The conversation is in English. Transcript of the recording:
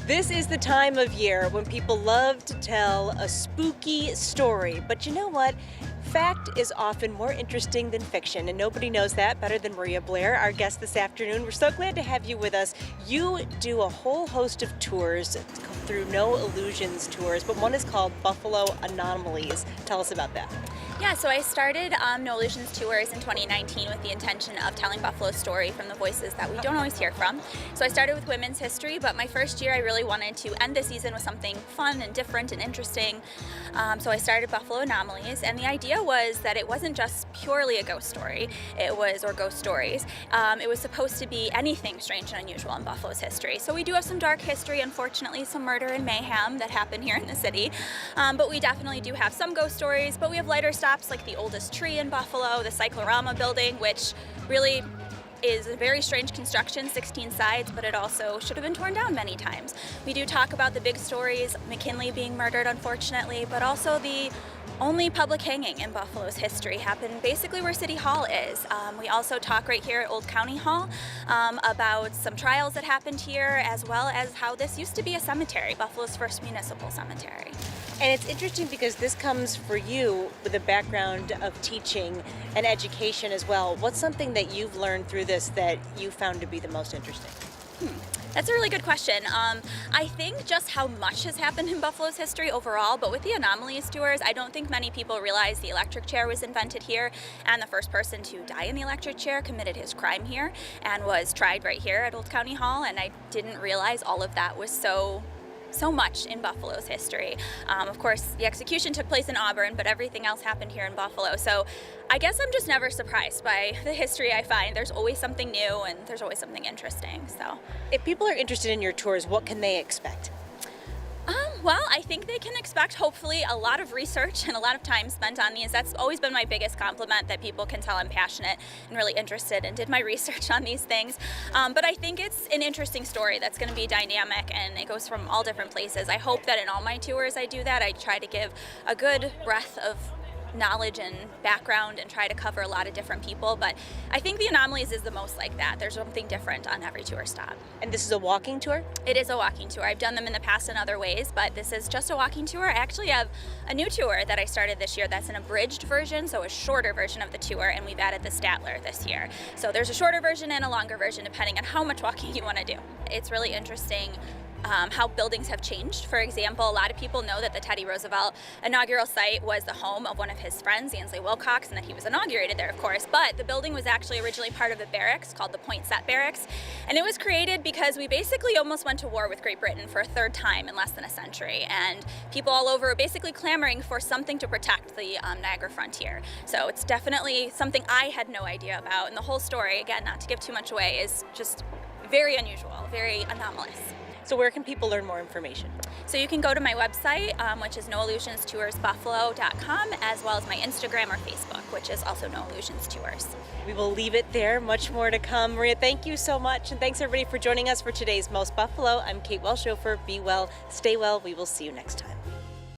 This is the time of year when people love to tell a spooky story. But you know what? Fact is often more interesting than fiction, and nobody knows that better than Maria Blair, our guest this afternoon. We're so glad to have you with us. You do a whole host of tours through No Illusions tours, but one is called Buffalo Anomalies. Tell us about that. Yeah, so I started No Illusions Tours in 2019 with the intention of telling Buffalo's story from the voices that we don't always hear from. So I started with women's history, but my first year I really wanted to end the season with something fun and different and interesting. So I started Buffalo Anomalies, and the idea was that it wasn't just purely a ghost story, or ghost stories. It was supposed to be anything strange and unusual in Buffalo's history. So we do have some dark history, unfortunately, some murder and mayhem that happened here in the city. But we definitely do have some ghost stories, but we have lighter stops like the oldest tree in Buffalo, the Cyclorama building, which really is a very strange construction, 16 sides, but it also should have been torn down many times. We do talk about the big stories, McKinley being murdered, unfortunately, but also the only public hanging in Buffalo's history happened basically where City Hall is. We also talk right here at Old County Hall about some trials that happened here, as well as how this used to be a cemetery, Buffalo's first municipal cemetery. And it's interesting because this comes for you with a background of teaching and education as well. What's something that you've learned through this that you found to be the most interesting? That's a really good question. I think just how much has happened in Buffalo's history overall, but with the Anomalies tours, I don't think many people realize the electric chair was invented here, and the first person to die in the electric chair committed his crime here and was tried right here at Old County Hall, and I didn't realize all of that was so much in Buffalo's history. Of course, the execution took place in Auburn, but everything else happened here in Buffalo. So I guess I'm just never surprised by the history I find. There's always something new and there's always something interesting. So, if people are interested in your tours, what can they expect? Well, I think they can expect, hopefully, a lot of research and a lot of time spent on these. That's always been my biggest compliment, that people can tell I'm passionate and really interested and did my research on these things. But I think it's an interesting story that's going to be dynamic, and it goes from all different places. I hope that in all my tours I do that. I try to give a good breadth of knowledge and background and try to cover a lot of different people, but I think the Anomalies is the most like that. There's something different on every tour stop. And this is a walking tour? It is a walking tour. I've done them in the past in other ways, but this is just a walking tour. I actually have a new tour that I started this year that's an abridged version, so a shorter version of the tour, and we've added the Statler this year. So there's a shorter version and a longer version depending on how much walking you want to do. It's really interesting how buildings have changed. For example, a lot of people know that the Teddy Roosevelt inaugural site was the home of one of his friends, Ansley Wilcox, and that he was inaugurated there, of course, but the building was actually originally part of a barracks called the Point Set Barracks, and it was created because we basically almost went to war with Great Britain for a third time in less than a century, and people all over were basically clamoring for something to protect the Niagara frontier. So it's definitely something I had no idea about, and the whole story, again, not to give too much away, is just very unusual, very anomalous. So where can people learn more information? So you can go to my website, which is noillusionstoursbuffalo.com, as well as my Instagram or Facebook, which is also No Illusions Tours. We will leave it there. Much more to come. Maria, thank you so much. And thanks everybody for joining us for today's Most Buffalo. I'm Kate Welshofer. Be well, stay well. We will see you next time.